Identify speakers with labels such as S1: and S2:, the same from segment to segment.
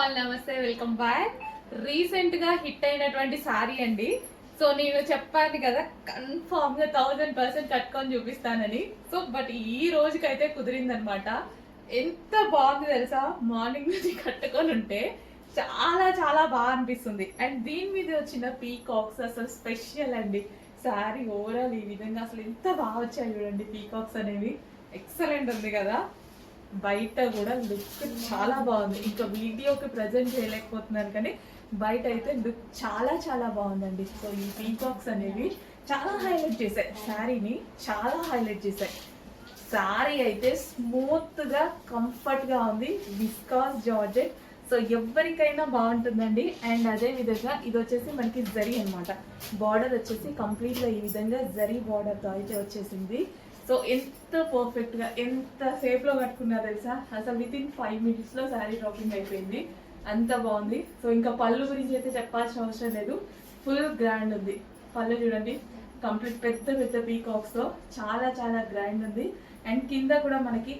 S1: All నమస్తే, welcome back. Recent గా hit అయినటువంటి సారీ అండి. సో నేను చెప్పాను కదా కన్ఫామ్ గా 1000% కట్టుకొని చూపిస్తానని. సో బట్ ఈ రోజుకైతే కుదిరిందనమాట. ఎంత బాగుంది తెలుసా, మార్నింగ్ నుంచి కట్టుకొని ఉంటే చాలా చాలా బాగా అనిపిస్తుంది. అండ్ దీని మీద వచ్చిన పీకాక్స్ అసలు స్పెషల్ అండి. సారీ ఓవరాల్ ఈ విధంగా అసలు ఎంత బాగా వచ్చాయి చూడండి, పీకాక్స్ అనేవి ఎక్సలెంట్ ఉంది కదా. బయట కూడా లుక్ చాలా బాగుంది. ఇంకా వీడియోకి ప్రజెంట్ చేయలేకపోతున్నాను కానీ బయట అయితే లుక్ చాలా చాలా బాగుందండి. సో ఈ పీకాక్స్ అనేవి చాలా హైలైట్ చేశాయి శారీని, చాలా హైలైట్ చేశాయి. శారీ అయితే స్మూత్ గా కంఫర్ట్ గా ఉంది, విస్కాస్ జార్జెట్. సో ఎవరికైనా బాగుంటుందండి. అండ్ అదే విధంగా ఇది వచ్చేసి మనకి జరీ అనమాట. బార్డర్ వచ్చేసి కంప్లీట్ గా ఈ విధంగా జరీ బార్డర్ తో అయితే వచ్చేసింది. సో ఎంత పర్ఫెక్ట్ గా ఎంత సేఫ్ లో కట్టుకున్నా తెలుసా, అసలు విత్ ఇన్ 5 minutes లో శారీ డ్రాపింగ్ అయిపోయింది. అంత బాగుంది. సో ఇంకా పళ్ళు గురించి అయితే చెప్పాల్సిన అవసరం లేదు, ఫుల్ గ్రాండ్ ఉంది. పళ్ళు చూడండి, కంప్లీట్ పెద్ద పెద్ద పీకాక్స్ తో చాలా చాలా గ్రాండ్ ఉంది. అండ్ కింద కూడా మనకి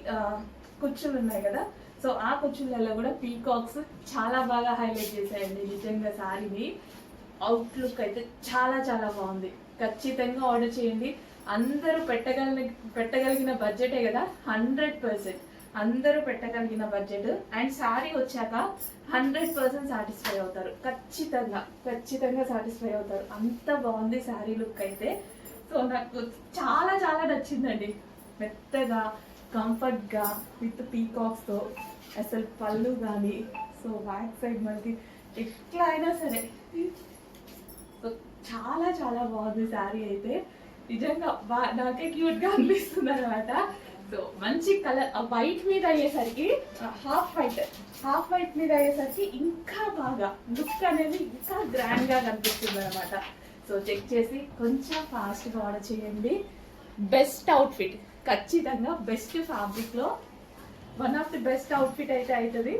S1: కుచ్చులు ఉన్నాయి కదా, సో ఆ కుచ్చులలో కూడా పీకాక్స్ చాలా బాగా హైలైట్ చేశాయండి. నిజంగా శారీని అవుట్లుక్ అయితే చాలా చాలా బాగుంది. ఖచ్చితంగా ఆర్డర్ చేయండి. అందరూ పెట్టగలిగిన బడ్జెటే కదా, 100% అందరూ పెట్టగలిగిన బడ్జెట్. అండ్ శారీ వచ్చాక 100% సాటిస్ఫై అవుతారు. ఖచ్చితంగా ఖచ్చితంగా సాటిస్ఫై అవుతారు. అంత బాగుంది శారీ లుక్ అయితే. సో నాకు చాలా చాలా నచ్చిందండి. మెత్తగా కంఫర్ట్గా విత్ పీకాక్స్తో అసలు పళ్ళు కానీ, సో బ్యాక్ సైడ్ మనకి ఎట్లా అయినా సరే సో చాలా చాలా బాగుంది శారీ అయితే. నిజంగా నాకే క్యూట్ గా అనిపిస్తుంది అనమాట. సో మంచి కలర్ వైట్ మీద అయ్యేసరికి హాఫ్ వైట్ మీద అయ్యేసరికి ఇంకా బాగా లుక్ అనేది ఇంకా గ్రాండ్ గా కనిపిస్తుంది అనమాట. సో చెక్ చేసి కొంచెం ఫాస్ట్ గా ఆర్డర్ చేయండి. బెస్ట్ అవుట్ఫిట్, ఖచ్చితంగా బెస్ట్ ఫ్యాబ్రిక్ లో one of the best outfit అయితే అవుతుంది.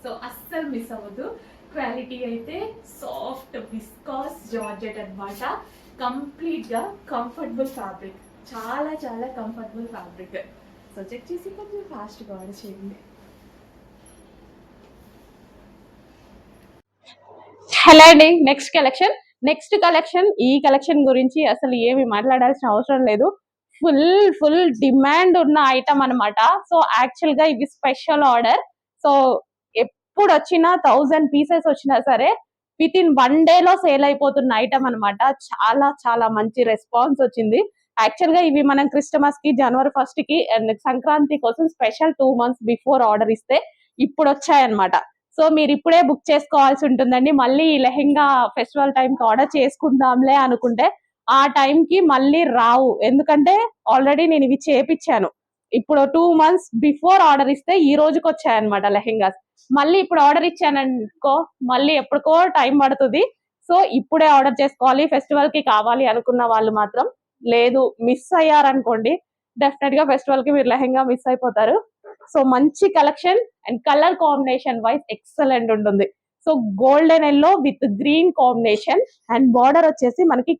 S1: సో అస్సలు మిస్ అవ్వద్దు. క్వాలిటీ అయితే సాఫ్ట్ విస్కాస్ జార్జెట్ అనమాట. కంప్లీట్ గా కంఫర్టబుల్ ఫ్యాబ్రిక్, చాలా చాలా కంఫర్టబుల్ ఫ్యాబ్రిక్. సో చెక్ చేసి కొంచెం ఫాస్ట్ గా ఆర్డర్ చేయండి.
S2: హలో అండి, నెక్స్ట్ కలెక్షన్ ఈ కలెక్షన్ గురించి అసలు ఏమి మాట్లాడాల్సిన అవసరం లేదు. ఫుల్ డిమాండ్ ఉన్న ఐటమ్ అనమాట. సో యాక్చువల్ గా ఇది స్పెషల్ ఆర్డర్. సో ఎప్పుడు వచ్చినా 1000 pieces వచ్చినా సరే విత్ ఇన్ 1 day లో సేల్ అయిపోతున్న ఐటమ్ అనమాట. చాలా చాలా మంచి రెస్పాన్స్ వచ్చింది. యాక్చువల్ గా ఇవి మనం క్రిస్టమస్ కి, January 1st కి అండ్ సంక్రాంతి కోసం స్పెషల్ 2 months బిఫోర్ ఆర్డర్ ఇస్తే ఇప్పుడు వచ్చాయన్నమాట. సో మీరు ఇప్పుడే బుక్ చేసుకోవాల్సి ఉంటుందండి. మళ్ళీ లెహెంగా ఫెస్టివల్ టైంకి ఆర్డర్ చేసుకుందాంలే అనుకుంటే ఆ టైంకి మళ్ళీ రావు. ఎందుకంటే ఆల్రెడీ నేను ఇవి చేపించాను. ఇప్పుడు 2 months బిఫోర్ ఆర్డర్ ఇస్తే ఈ రోజుకి వచ్చాయన్నమాట లెహెంగాస్. మళ్ళీ ఇప్పుడు ఆర్డర్ ఇచ్చాననుకో మళ్ళీ ఎప్పటికో టైం పడుతుంది. సో ఇప్పుడే ఆర్డర్ చేసుకోవాలి. ఫెస్టివల్ కి కావాలి అనుకున్న వాళ్ళు మాత్రం. లేదు మిస్ అయ్యారనుకోండి, డెఫినెట్ గా ఫెస్టివల్ కి మీరు లెహెంగా మిస్ అయిపోతారు. సో మంచి collection and colour combination wise excellent ఉంటుంది. So golden yellow with green combination and border వచ్చేసి మనకి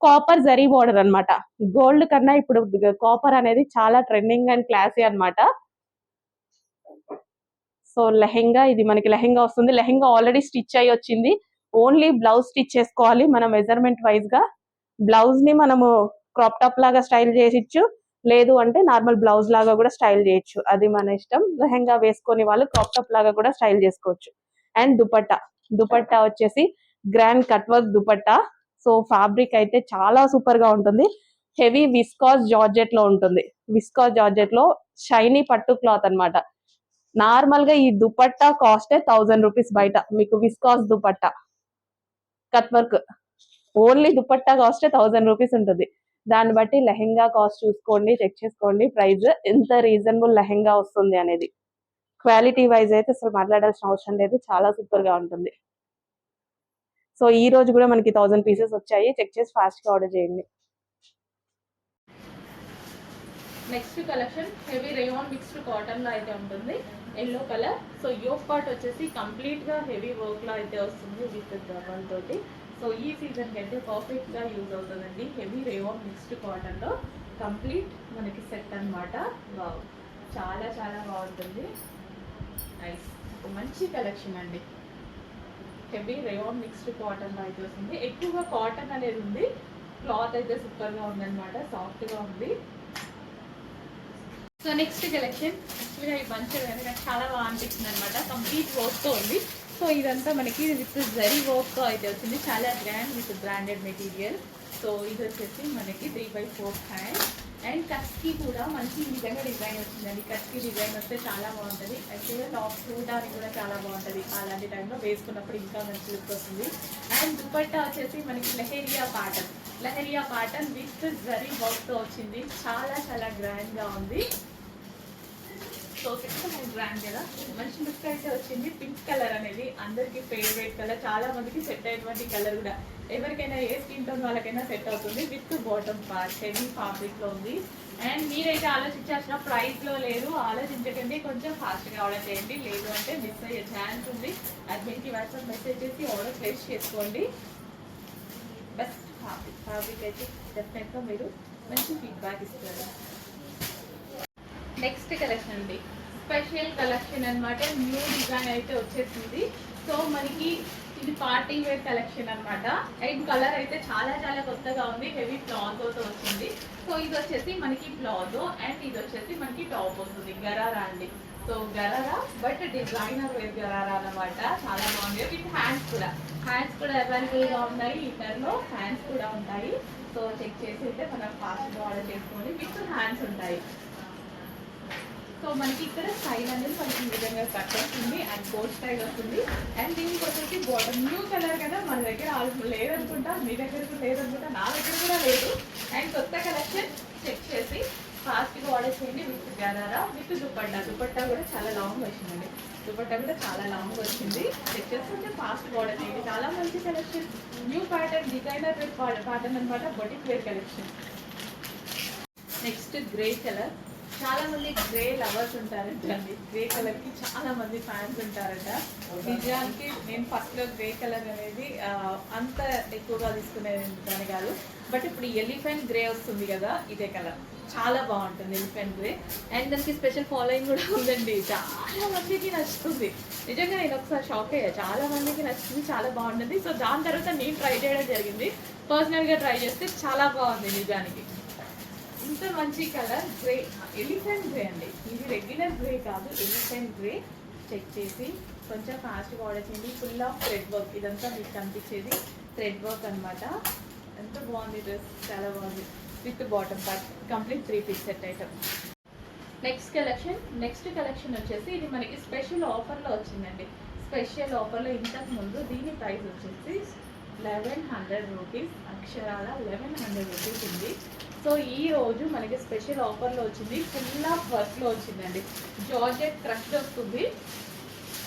S2: కాపర్ జరీ బార్డర్ అనమాట. గోల్డ్ కన్నా ఇప్పుడు కాపర్ అనేది చాలా ట్రెండింగ్ అండ్ క్లాసీ అనమాట. సో లెహెంగా ఇది మనకి లెహెంగా వస్తుంది. లెహెంగా ఆల్రెడీ స్టిచ్ అయ్యి వచ్చింది. ఓన్లీ బ్లౌజ్ స్టిచ్ చేసుకోవాలి మన మెజర్మెంట్ వైజ్ గా. బ్లౌజ్ ని మనము క్రాప్ టాప్ లాగా స్టైల్ చేసిచ్చు, లేదు అంటే నార్మల్ బ్లౌజ్ లాగా కూడా స్టైల్ చేయొచ్చు, అది మన ఇష్టం. లెహెంగా వేసుకొని వాళ్ళు క్రాప్ టాప్ లాగా కూడా స్టైల్ చేసుకోవచ్చు. అండ్ దుపట్టా వచ్చేసి grand cut work dupatta. So fabric అయితే చాలా సూపర్ గా ఉంటుంది. హెవీ విస్కాస్ జార్జెట్ లో ఉంటుంది. విస్కాస్ జార్జెట్ లో షైనీ పట్టు క్లాత్ అనమాట. నార్మల్ గా ఈ దుపట్టా కాస్ట్ 1000 rupees బయట. మీకు viscous dupatta cut work only dupatta cost 1000 rupees ఉంటుంది. దాన్ని బట్టి లెహెంగా కాస్ట్ చూసుకోండి, చెక్ చేసుకోండి ప్రైస్ ఎంత రీజనబుల్ లెహెంగా వస్తుంది అనేది. క్వాలిటీ వైజ్ అయితే అసలు మాట్లాడాల్సిన అవసరం లేదు, చాలా సూపర్ గా ఉంటుంది. సో ఈ రోజు కూడా మనకి 1000 pieces వచ్చాయి. చెక్ చేసి ఫాస్ట్ గా ఆర్డర్ చేయండి.
S1: Next collection heavy rayon mixed cotton లో అయితే ఉంటుంది, yellow colour. So yoke part వచ్చేసి కంప్లీట్ గా హెవీ వర్క్ లో అయితే వస్తుంది విత్ దబల్ తోటి. సో సో ఈ సీజన్కి అయితే పర్ఫెక్ట్గా యూజ్ అవుతుందండి. హెవీ రేవాన్ మిక్స్డ్ కాటన్లో కంప్లీట్ మనకి సెట్ అనమాట. వావ్, చాలా చాలా బాగుంటుంది. నైస్, ఒక మంచి కలెక్షన్ అండి. హెవీ రేవాన్ మిక్స్డ్ కాటన్లో అయితే వస్తుంది. ఎక్కువగా కాటన్ అనేది ఉంది. క్లాత్ అయితే సూపర్గా ఉందన్నమాట, సాఫ్ట్గా ఉంది. సో నెక్స్ట్ కలెక్షన్ యాక్చువల్గా ఈ బంచ్ అనేది నాకు చాలా బాగా అనిపిస్తుంది అనమాట. కంప్లీట్ వర్క్తో ఉంది. సో ఇదంతా మనకి విత్ జరీ వర్క్తో అయితే వచ్చింది. చాలా grand with branded material. So ఇది వచ్చేసి మనకి 3/4 హ్యాండ్ అండ్ కట్స్కి కూడా మంచి విధంగా డిజైన్ వచ్చిందండి. కట్స్కి డిజైన్ వస్తే చాలా బాగుంటుంది. యాక్చువల్గా టాప్ చూడడానికి కూడా చాలా బాగుంటుంది. అలాంటి టైంలో వేసుకున్నప్పుడు ఇంకా మంచి లుక్ వస్తుంది. అండ్ దుపట్టా వచ్చేసి మనకి లహరియా పాటన్ విత్ జరీ వర్క్తో వచ్చింది. చాలా చాలా గ్రాండ్గా ఉంది. సో బ్రాండ్ కదా, మంచి లుక్ అయితే వచ్చింది. పింక్ కలర్ అనేది అందరికి ఫేవరెట్ కలర్, చాలా మందికి సెట్ అయ్యేటువంటి కలర్ కూడా. ఎవరికైనా ఏ స్కిన్ టోన్ వాళ్ళకైనా సెట్ అవుతుంది. విత్ బాటమ్ పార్ట్ హెవీ ఫ్యాబ్రిక్లో ఉంది. అండ్ మీరైతే ఆలోచించాల్సిన ప్రైస్లో లేదు, ఆలోచించకండి, కొంచెం ఫాస్ట్గా ఆర్డర్ చేయండి. లేదు అంటే మిస్ అయ్యే ఛాన్స్ ఉంది. అడ్మిన్కి వాట్సాప్ మెసేజ్ చేసి ఆర్డర్ ప్లేస్ చేసుకోండి. బెస్ట్ ఫ్యాబ్రిక్ అయితే డెఫినెట్గా మీరు మంచి ఫీడ్బ్యాక్ ఇస్తారు. నెక్స్ట్ కలెక్షన్ అండి, స్పెషల్ కలెక్షన్ అనమాట. న్యూ డిజైన్ అయితే వచ్చేసింది. సో మనకి ఇది పార్టీ వేర్ కలెక్షన్ అనమాట. అండ్ కలర్ అయితే చాలా చాలా కొత్తగా ఉంది. హెవీ ప్లాజోతో వచ్చింది. సో ఇది వచ్చేసి మనకి ప్లాజో అండ్ ఇది వచ్చేసి మనకి టాప్ వస్తుంది. గరారా అండి. So gharara but designer wear gharara అనమాట. చాలా బాగుంది. విత్ హ్యాండ్స్ కూడా అవైలబుల్గా ఉన్నాయి. ఇన్నర్లో హ్యాండ్స్ కూడా ఉంటాయి. సో చెక్ చేసి అయితే మనం ఫాస్ట్గా ఆర్డర్ చేసుకోండి. విత్ హ్యాండ్స్ ఉంటాయి. సో మనకి ఇక్కడ స్టైల్ అనేది మనకి ఈ విధంగా కట్ వస్తుంది అండ్ కోట్ స్టైల్ వస్తుంది. అండ్ దీనికి వచ్చేసి బాటమ్ న్యూ కలర్ కదా, మన దగ్గర లేదనుకుంటా, మీ దగ్గర లేదనుకుంటా, నా దగ్గర కూడా లేదు. అండ్ కొత్త కలెక్షన్ చెక్ చేసి ఫాస్ట్గా ఆర్డర్ చేయండి. విత్ గరారా విత్ దుపట్టా కూడా చాలా లాంగ్ వచ్చిందండి. దుపట్టా కూడా చాలా లాంగ్ వచ్చింది. చెక్ చేసి కొంచెం ఫాస్ట్గా ఆర్డర్ చేయండి. చాలా మంచి collection, new pattern, designer wear pattern అనమాట. Boutique wear collection. Next grey colour. చాలా మంది గ్రే లవర్స్ ఉంటారంటండి. గ్రే కలర్ కి చాలా మంది ఫ్యాన్స్ ఉంటారంట. నిజానికి నేను ఫస్ట్ లో గ్రే కలర్ అనేది అంత ఎక్కువగా తీసుకునేది కాదు. బట్ ఇప్పుడు ఎలిఫెంట్ గ్రే వస్తుంది కదా, ఇదే కలర్ చాలా బాగుంటుంది. ఎలిఫెంట్ గ్రే అండ్ దానికి స్పెషల్ ఫాలోయింగ్ కూడా ఉందండి. చాలా మందికి నచ్చుతుంది. నిజంగా నేను ఒకసారి షాక్ అయ్యా, చాలా మందికి నచ్చుతుంది, చాలా బాగుంటుంది. సో దాని తర్వాత నేను ట్రై చేయడం జరిగింది. పర్సనల్గా ట్రై చేస్తే చాలా బాగుంది నిజానికి. ఇంత మంచి కలర్ గ్రే, ఎలిఫెంట్ గ్రే అండి. ఇది రెగ్యులర్ గ్రే కాదు, ఎలిఫెంట్ గ్రే. చెక్ చేసి కొంచెం ఫాస్ట్గా ఆర్డర్ చేయండి. ఫుల్ ఆఫ్ థ్రెడ్ వర్క్, ఇదంతా మీకు కనిపించేది థ్రెడ్ వర్క్ అనమాట. ఎంత బాగుంది డ్రెస్, చాలా బాగుంది. With bottom part complete 3-piece set item. Next collection వచ్చేసి ఇది మనకి స్పెషల్ ఆఫర్లో వచ్చిందండి. స్పెషల్ ఆఫర్లో ఇంతకు ముందు దీని ప్రైస్ వచ్చేసి 1100 రూపీస్, అక్షరాల 1100 రూపీస్ ఉంది. సో ఈ రోజు మనకి స్పెషల్ ఆఫర్లో వచ్చింది. ఫుల్ ఆఫ్ వర్క్లో వచ్చిందండి. జార్జెట్ క్రష్ వస్తుంది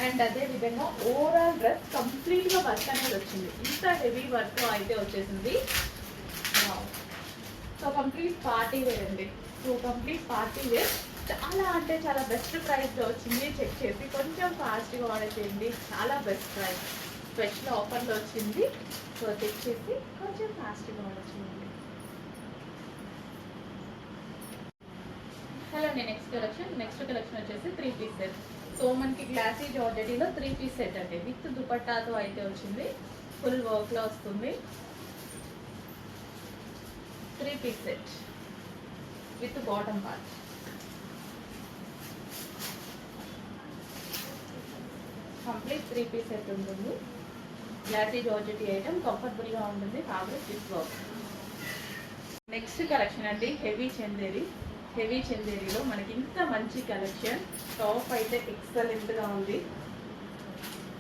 S1: అండ్ అదే విధంగా ఓవరాల్ డ్రెస్ కంప్లీట్గా వర్క్ అనేది వచ్చింది. ఇంత హెవీ వర్క్లో అయితే వచ్చేసింది. సో కంప్లీట్ పార్టీ వేర్ అండి. సో కంప్లీట్ పార్టీ వేర్ చాలా అంటే చాలా బెస్ట్ ప్రైస్లో వచ్చింది. చెక్ చేసి కొంచెం ఫాస్ట్గా ఆర్డర్ చేయండి. చాలా బెస్ట్ ప్రైస్, స్పెషల్ ఆఫర్లో వచ్చింది. సో చెక్ చేసి కొంచెం ఫాస్ట్గా ఆర్డర్ చేయండి. హలో అండి, నెక్స్ట్ కలెక్షన్ వచ్చేసి 3-piece సెట్. సో మనకి గ్లాసీ జార్జెటీలో 3-piece సెట్ అండి. విత్ దుపట్టాతో అయితే వచ్చింది. ఫుల్ వర్క్లో వస్తుంది. 3-piece set with bottom part. Complete 3-piece set ఉంటుంది. గ్లాసీ జార్జెటీ ఐటమ్, కంఫర్టబుల్గా ఉంటుంది. Fabric with work. Next collection అండి, హెవీ చందేరిలో మనకి ఇంత మంచి కలెక్షన్. టాప్ అయితే ఎక్సలెంట్గా ఉంది.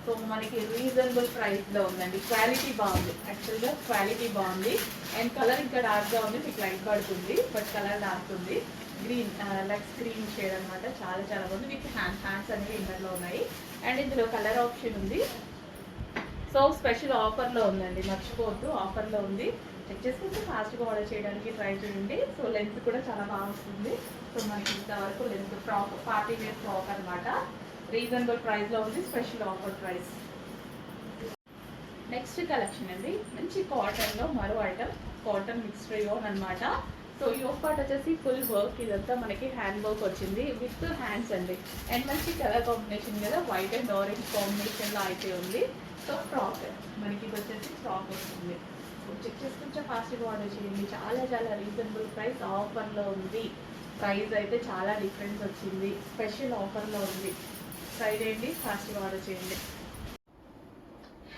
S1: సో మనకి రీజనబుల్ ప్రైస్లో ఉందండి. క్వాలిటీ బాగుంది, యాక్చువల్గా క్వాలిటీ బాగుంది. అండ్ కలర్ ఇంకా డార్క్గా ఉంది, మీకు లైట్ పడుతుంది బట్ కలర్ డార్క్ ఉంది. గ్రీన్ లక్స్ గ్రీన్ షేడ్ అనమాట. చాలా చాలా బాగుంది. విత్ హ్యాండ్స్ అనేవి ఇన్నర్లో ఉన్నాయి. అండ్ ఇందులో కలర్ ఆప్షన్ ఉంది. సో స్పెషల్ ఆఫర్లో ఉందండి, మర్చిపోవద్దు, ఆఫర్లో ఉంది. చెక్ చేసుకుంటే ఫాస్ట్గా ఆర్డర్ చేయడానికి ట్రై చేయండి. సో లెంత్ కూడా చాలా బాగా వస్తుంది. సో మనకి ఇంతవరకు length frock, party wear frock అనమాట. రీజనబుల్ ప్రైస్లో ఉంది, special offer price. Next collection అండి, మంచి కాటన్లో మరో ఐటమ్, కాటన్ మిక్స్డ్ యోన్ అనమాట. సో యోగ్ పార్ట్ వచ్చేసి ఫుల్ వర్క్, ఇదంతా మనకి హ్యాండ్ వర్క్ వచ్చింది విత్ హ్యాండ్స్ అండి. అండ్ మంచి కలర్ కాంబినేషన్ కదా, వైట్ అండ్ ఆరెంజ్ కాంబినేషన్లో అయితే ఉంది. సో ఫ్రాక్ మనకి ఇది వచ్చేసి ఫ్రాక్ వస్తుంది. సో చెక్ చేసి కొంచెం ఫాస్ట్గా ఆర్డర్ చేయండి, చాలా చాలా రీజనబుల్ ప్రైస్, ఆఫర్లో ఉంది. ప్రైస్ అయితే చాలా డిఫరెన్స్ వచ్చింది, స్పెషల్ ఆఫర్లో ఉంది. ట్రై చేయండి, ఫాస్ట్గా ఆర్డర్ చేయండి.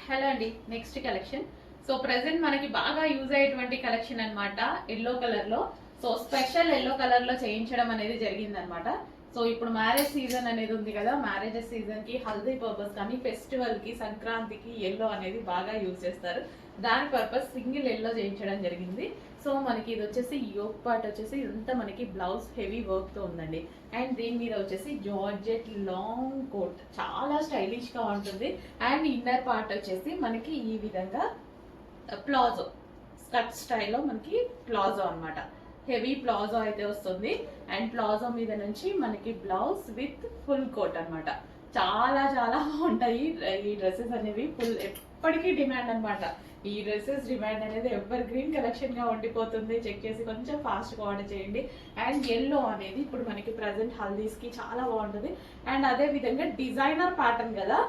S1: హలో అండి, నెక్స్ట్ కలెక్షన్. సో ప్రెసెంట్ మనకి బాగా యూజ్ అయ్యేటువంటి కలెక్షన్ అన్నమాట, ఎల్లో కలర్ లో. సో స్పెషల్ ఎల్లో కలర్ లో చేయించడం అనేది జరిగింది అనమాట. సో ఇప్పుడు మ్యారేజ్ సీజన్ అనేది ఉంది కదా, మ్యారేజెస్ సీజన్ కి, హల్దీ పర్పస్ కానీ, ఫెస్టివల్ కి, సంక్రాంతికి ఎల్లో అనేది బాగా యూజ్ చేస్తారు. దాని పర్పస్ సింగిల్ ఎల్లో చేయించడం జరిగింది. సో మనకి ఇది వచ్చేసి యోగ్ పార్ట్ వచ్చేసి ఇదంతా మనకి బ్లౌజ్ హెవీ వర్క్ తో ఉందండి. అండ్ దీని మీద వచ్చేసి జార్జెట్ లాంగ్ కోట్, చాలా స్టైలిష్ గా ఉంటుంది. అండ్ ఇన్నర్ పార్ట్ వచ్చేసి మనకి ఈ విధంగా ప్లాజో, స్కర్ట్ స్టైల్లో మనకి ప్లాజో అన్నమాట. హెవీ ప్లాజో అయితే వస్తుంది. అండ్ ప్లాజో మీద నుంచి మనకి బ్లౌజ్ విత్ ఫుల్ కోట్ అన్నమాట. చాలా చాలా బాగుంటాయి ఈ డ్రెస్సెస్ అనేవి, ఫుల్ ఎప్పటికీ డిమాండ్ అన్నమాట. ఈ డ్రెస్సెస్ డిమాండ్ అనేది ఎవర్ గ్రీన్ కలెక్షన్ గా ఉండిపోతుంది. చెక్ చేసి కొంచెం ఫాస్ట్ గా ఆర్డర్ చేయండి. అండ్ ఎల్లో అనేది ఇప్పుడు మనకి ప్రజెంట్ హల్దీస్ కి చాలా బాగుంటుంది. అండ్ అదే విధంగా డిజైనర్ ప్యాటర్న్ కదా,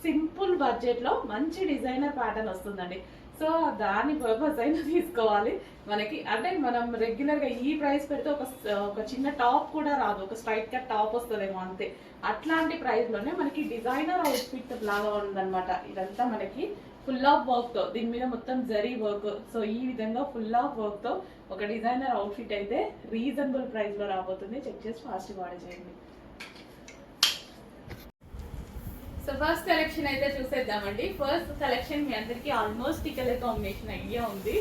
S1: సింపుల్ బడ్జెట్ లో మంచి డిజైనర్ ప్యాటర్న్ వస్తుందండి. సో దాని పర్పస్ అయినా తీసుకోవాలి మనకి. అంటే మనం రెగ్యులర్ గా ఈ ప్రైస్ పెడితే ఒక చిన్న టాప్ కూడా రాదు, ఒక స్ట్రైట్ కట్ టాప్ వస్తుందేమో అంతే. అట్లాంటి ప్రైస్ లోనే మనకి డిజైనర్ అవుట్ఫిట్ లాగా ఉందన్నమాట. ఇదంతా మనకి ఫుల్ ఆఫ్ వర్క్ తో, దీని మీద మొత్తం జరీ వర్క్. సో ఈ విధంగా ఫుల్ ఆఫ్ వర్క్ తో ఒక డిజైనర్ అవుట్ఫిట్ అయితే రీజనబుల్ ప్రైస్ లో రాబోతుంది. చెక్ చేసి ఫాస్ట్ గా ఆర్డర్ చేయండి. సో ఫస్ట్ కలెక్షన్ అయితే చూసేద్దామండి. ఫస్ట్ కలెక్షన్ మీ అందరికి ఆల్మోస్ట్ ఈ కలర్ కాంబినేషన్ ఐడియా ఉంది,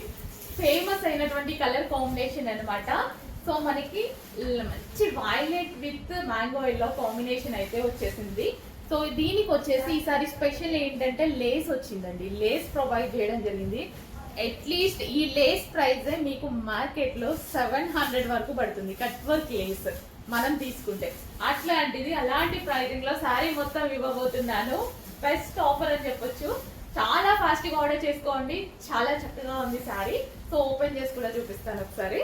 S1: ఫేమస్ అయినటువంటి కలర్ కాంబినేషన్ అన్నమాట. సో మనకి మంచి violet with mango yellow combination అయితే వచ్చేసింది. సో దీనికి వచ్చేసి ఈసారి స్పెషల్ ఏంటంటే లేస్ వచ్చిందండి, లేస్ ప్రొవైడ్ చేయడం జరిగింది. అట్లీస్ట్ ఈ లేస్ ప్రైస్ మీకు మార్కెట్ లో 700 వరకు పడుతుంది, కట్ వర్క్ లేస్ మనం తీసుకుంటే. అట్లాంటిది అలాంటి ప్రైజింగ్ లో శారీ మొత్తం ఇవ్వబోతున్నాను. బెస్ట్ ఆఫర్ అని చెప్పొచ్చు. చాలా ఫాస్ట్ గా ఆర్డర్ చేసుకోండి, చాలా చక్కగా ఉంది శారీ. సో ఓపెన్ చేసి కూడా చూపిస్తాను ఒకసారి.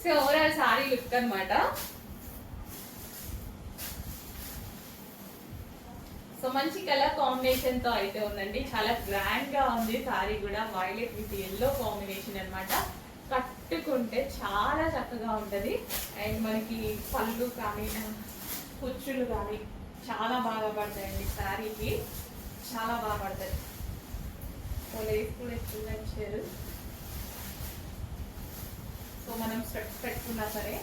S1: సో ఓవరాల్ శారీ లుక్ అన్నమాట. సో మంచి కలర్ కాంబినేషన్ తో అయితే ఉందండి, చాలా గ్రాండ్ గా ఉంది శారీ కూడా. వైలెట్ విత్ ఎల్లో కాంబినేషన్ అన్నమాట. కట్టుకుంటే చాలా చక్కగా ఉంటది. అండ్ మనకి పళ్ళు కానీ, కుచ్చులు కానీ చాలా బాగా పడతాయండి శారీకి, చాలా బాగా పడతాయి. సో లేస్ కూడా ఎక్కువగా ఇచ్చారు. సో మనం స్టెప్స్ పెట్టుకున్నా సరే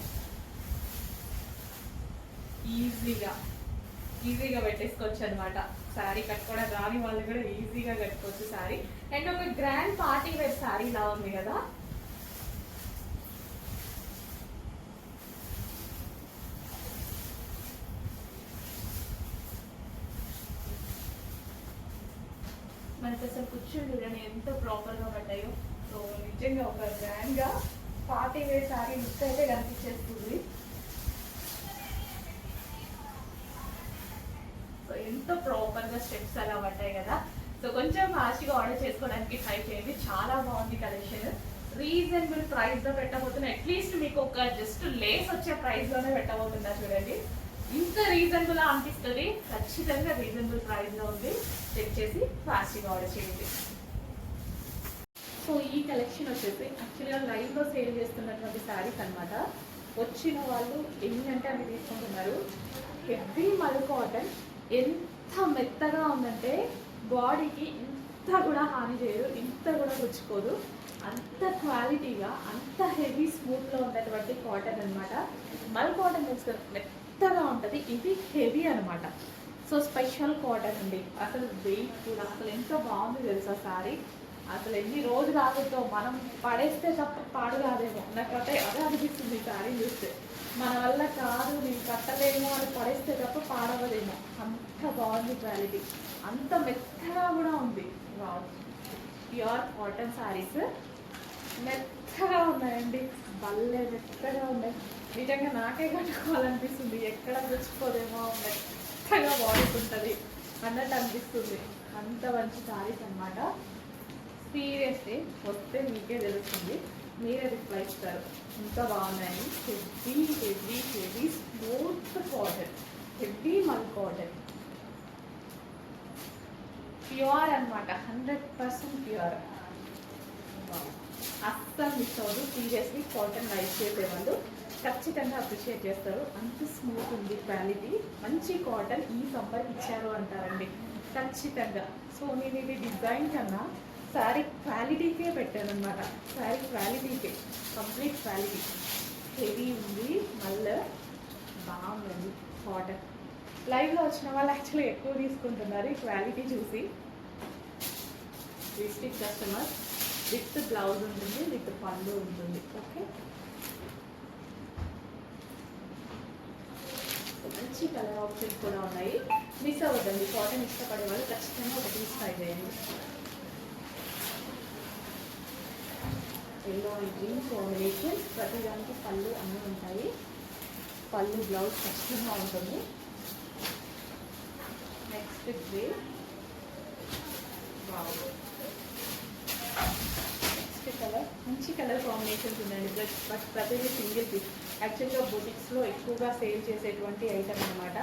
S1: ఈజీగా పెట్టేసుకోవచ్చు అనమాట. శారీ కట్టుకోవడం రాని వాళ్ళు కూడా ఈజీగా కట్టుకోవచ్చు శారీ. అండ్ ఒక గ్రాండ్ పార్టీ వేర్ శారీ లా ఉంది కదా. మనకి అసలు కూర్చుని చూడండి ఎంత ప్రాపర్ గా పడ్డాయో. సో నిజంగా ఒక గ్రాండ్ గా పార్టీ వేర్ శారీ లుక్ అయితే కనిపించేస్తుంది. సో ఎంతో ప్రాపర్ గా స్టెప్స్ అలా పడ్డాయి కదా. సో కొంచెం ఫాస్ట్ గా ఆర్డర్ చేసుకోవడానికి ట్రై చేయండి, చాలా బాగుంది కలెక్షన్. రీజనబుల్ ప్రైస్ లో పెట్టబోతున్నా, అట్లీస్ట్ మీకు ఒక జస్ట్ లేస్ వచ్చే ప్రైస్ లోనే పెట్టబోతున్నా. చూడండి ఇంత రీజనబుల్ అనిపిస్తుంది, ఖచ్చితంగా రీజనబుల్ ప్రైస్ లో ఉంది. చెక్ చేసి ఫాస్ట్ గా ఆర్డర్ చేయండి. సో ఈ కలెక్షన్ వచ్చేసి యాక్చువల్గా లైవ్ లో సేల్ చేస్తున్నటువంటి శారీస్ అనమాట. వచ్చిన వాళ్ళు ఏంటంటే అవి తీసుకుంటున్నారు. హెవీ మల్ కాటన్, ఎంత మెత్తగా ఉందంటే బాడీకి ఇంత కూడా హాని చేయదు, ఇంత కూడా గుచ్చుకోదు. అంత క్వాలిటీగా, అంత హెవీ స్మూత్లో ఉన్నటువంటి కాటన్ అనమాట. మల్ కాటన్ మెత్తగా ఉంటుంది, ఇది హెవీ అనమాట. సో స్పెషల్ కాటన్ అండి. అసలు వెయిట్ కూడా అసలు ఎంతో బాగుంది తెలుసా శారీ. అసలు ఎన్ని రోజులు ఆగుతో మనం పడేస్తే తప్ప పాడు కాదేమో, నాకైతే అదే అనిపిస్తుంది శారీ చూస్తే. మన వల్ల కాదు, నేను కట్టలేమో అని పడేస్తే తప్ప పాడవదేమో, అంత బాగుంది క్వాలిటీ. అంత మెత్తగా కూడా ఉంది. ప్యూర్ కాటన్ శారీస్ మెత్తగా ఉన్నాయండి, భలే మెత్తగా ఉన్నాయి. నిజంగా నాకే కట్టుకోవాలనిపిస్తుంది, ఎక్కడ గుచ్చుకోదేమో, మెత్తగా బాగుంటుంది అన్నట్టు అనిపిస్తుంది. అంత మంచి సారీస్ అనమాట. సీరియస్లీ వస్తే మీకే తెలుస్తుంది, మీరే రిప్లై ఇస్తారు. ఎంత బాగున్నాయి. Heavy heavy heavy smooth cotton, heavy మల్ కాటన్, ప్యూర్ అనమాట, 100% ప్యూర్. అస్సలు మిస్ అవ్వదు. సీరియస్లీ కాటన్ లైక్ చేసేవాళ్ళు ఖచ్చితంగా అప్రిషియేట్ చేస్తారు. అంత స్మూత్ ఉంది క్వాలిటీ. మంచి కాటన్ ఈ సమ్మర్కి ఇచ్చారు అంటారండి ఖచ్చితంగా. సో నేను ఇది డిజైన్ కన్నా శారీ క్వాలిటీకే పెట్టాను అనమాట. శారీ క్వాలిటీకే, కంప్లీట్ క్వాలిటీ. హెవీ ఉంది, మళ్ళీ బాగుందండి కాటన్. లైవ్లో వచ్చిన వాళ్ళు యాక్చువల్లీ ఎక్కువ తీసుకుంటున్నారు ఈ క్వాలిటీ చూసి. డిస్ట్రిక్ట్ కస్టమర్ విత్ బ్లౌజ్ ఉంటుంది, విత్ పళ్ళు ఉంటుంది. ఓకే, మంచి కలర్ ఆప్షన్స్ కూడా ఉన్నాయి. మిస్ అవ్వద్దండి. కాటన్ ఇష్టపడే వాళ్ళు ఖచ్చితంగా ఒక పీస్ ట్రై చేయండి. Yellow and green combination. ప్రతిదానికి పళ్ళు అన్నీ ఉంటాయి. పళ్ళు బ్లౌజ్ ఖచ్చితంగా ఉంటుంది. Next grey. నెక్స్ట్ కలర్, మంచి కలర్ కాంబినేషన్స్ ఉన్నాయండి. బట్ ప్రతిదీ సింగిల్ పీస్. యాక్చువల్గా బొటిక్స్లో ఎక్కువగా సేల్ చేసేటువంటి ఐటమ్ అనమాట.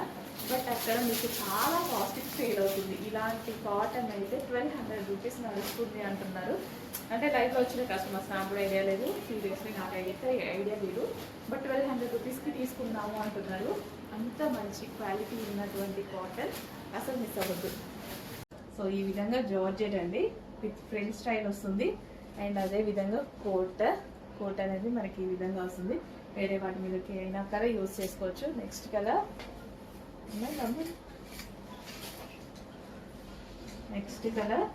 S1: బట్ అక్కడ మీకు చాలా కాస్ట్కి సేల్ అవుతుంది. ఇలాంటి కాటన్ అయితే 1200 రూపీస్ నడుస్తుంది అంటున్నారు. అంటే లైవ్లో వచ్చిన కస్టమర్స్, నాకు కూడా ఐడియా లేదు, సీరియస్లీ నాకు ఐడియా లేదు. బట్ 1200 రూపీస్కి తీసుకున్నాము అంటున్నారు. అంత మంచి క్వాలిటీ ఉన్నటువంటి కాటన్ అసలు మిస్ అవ్వద్దు. సో ఈ విధంగా జార్జెట్ అండి, విత్ ఫ్రెంచ్ స్టైల్ వస్తుంది. అండ్ అదే విధంగా కోట్ అనేది మనకి ఈ విధంగా వస్తుంది. వేరే వాటి మీదకి అయినా కలర్ యూజ్ చేసుకోవచ్చు. Next colour, next colour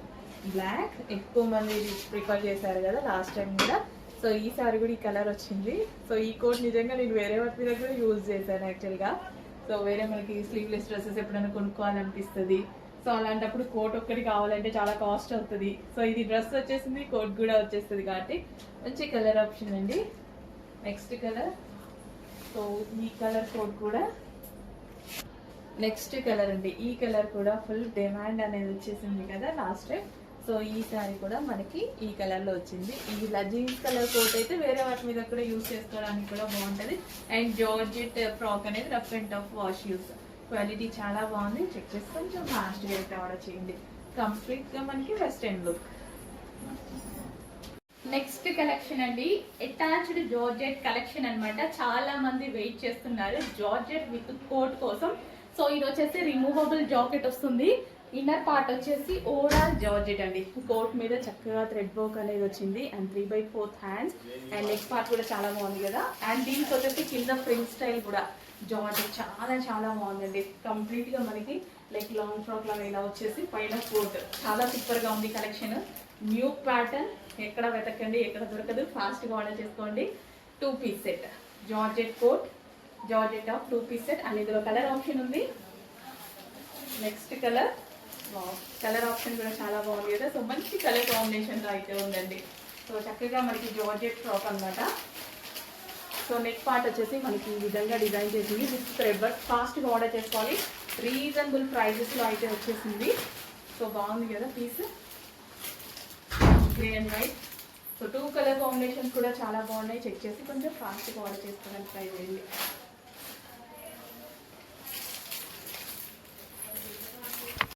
S1: black. ఎక్కువ మంది ప్రిఫర్ చేశారు కదా లాస్ట్ టైం కూడా. సో ఈసారి కూడా ఈ కలర్ వచ్చింది. సో ఈ కోట్ నిజంగా నేను వేరే వాటి మీద కూడా యూజ్ చేశాను యాక్చువల్గా. సో వేరే మనకి స్లీవ్లెస్ డ్రెస్సెస్ ఎప్పుడైనా కొనుక్కోవాలనిపిస్తుంది. సో అలాంటప్పుడు కోట్ ఒక్కటి కావాలంటే చాలా కాస్ట్ అవుతుంది. సో ఇది డ్రెస్ వచ్చేసింది, కోట్ కూడా వచ్చేస్తుంది కాబట్టి మంచి కలర్ ఆప్షన్ అండి. నెక్స్ట్ కలర్, సో ఈ కలర్ కోట్ కూడా. నెక్స్ట్ కలర్ అండి, ఈ కలర్ కూడా ఫుల్ డిమాండ్ అనేది వచ్చేసింది కదా లాస్ట్ టైం. సో ఈ సారీ కూడా మనకి ఈ కలర్లో వచ్చింది. ఈ జీన్స్ కలర్ కోట్ అయితే వేరే వాటి మీద కూడా యూజ్ చేసుకోవడానికి కూడా బాగుంటుంది. అండ్ జార్జెట్ ఫ్రాక్ అనేది rough and tough wash use. Quality చాలా బాగుంది. చెక్ చేసి కొంచెం ఫాస్ట్గా అయితే ఆర్డర్ చేయండి. కంప్లీట్గా మనకి వెస్టర్న్ లుక్. నెక్స్ట్ కలెక్షన్ అండి, అటాచ్డ్ జార్జెట్ కలెక్షన్ అన్నమాట. చాలా మంది వెయిట్ చేస్తున్నారు జార్జెట్ విత్ కోట్ కోసం. సో ఇది వచ్చేసి రిమూవబుల్ జాకెట్ వస్తుంది. ఇన్నర్ పార్ట్ వచ్చేసి ఓవరాల్ జార్జెట్ అండి. కోట్ మీద చక్కగా థ్రెడ్ వర్క్ అనేది వచ్చింది. And 3/4 hands. And neck part కూడా చాలా బాగుంది కదా. అండ్ దీనికి వచ్చేసి కింద ఫ్రింట్ స్టైల్ కూడా జార్జెట్ చాలా చాలా బాగుందండి. కంప్లీట్గా మనకి లైక్ లాంగ్ ఫ్రాక్ లాగా ఇలా వచ్చేసి పైన కోట్ చాలా సూపర్గా ఉంది కలెక్షన్. న్యూ ప్యాటర్న్, ఎక్కడ వెతకండి, ఎక్కడ దొరకదు. ఫాస్ట్గా ఆర్డర్ చేసుకోండి. 2 piece set georgette coat, georgette top 2 piece set. And ఇందులో కలర్ ఆప్షన్ ఉంది. నెక్స్ట్ కలర్, కలర్ ఆప్షన్ కూడా చాలా బాగుంది కదా. సో మంచి కలర్ కాంబినేషన్లో అయితే ఉందండి. సో చక్కగా మనకి జార్జెట్ ఫ్రాక్ అనమాట. సో నెక్ పార్ట్ వచ్చేసి మనకి ఈ విధంగా డిజైన్ చేసింది విత్ థ్రెడ్ వర్క్. ఫాస్ట్గా ఆర్డర్ చేసుకోవాలి. రీజనబుల్ ప్రైజెస్లో అయితే వచ్చేసింది. సో బాగుంది కదా piece, grey and white. So 2 colour combinations కూడా చాలా బాగున్నాయి. చెక్ చేసి కొంచెం ఫాస్ట్గా ఆర్డర్ చేసుకోవడానికి ట్రై చేయండి.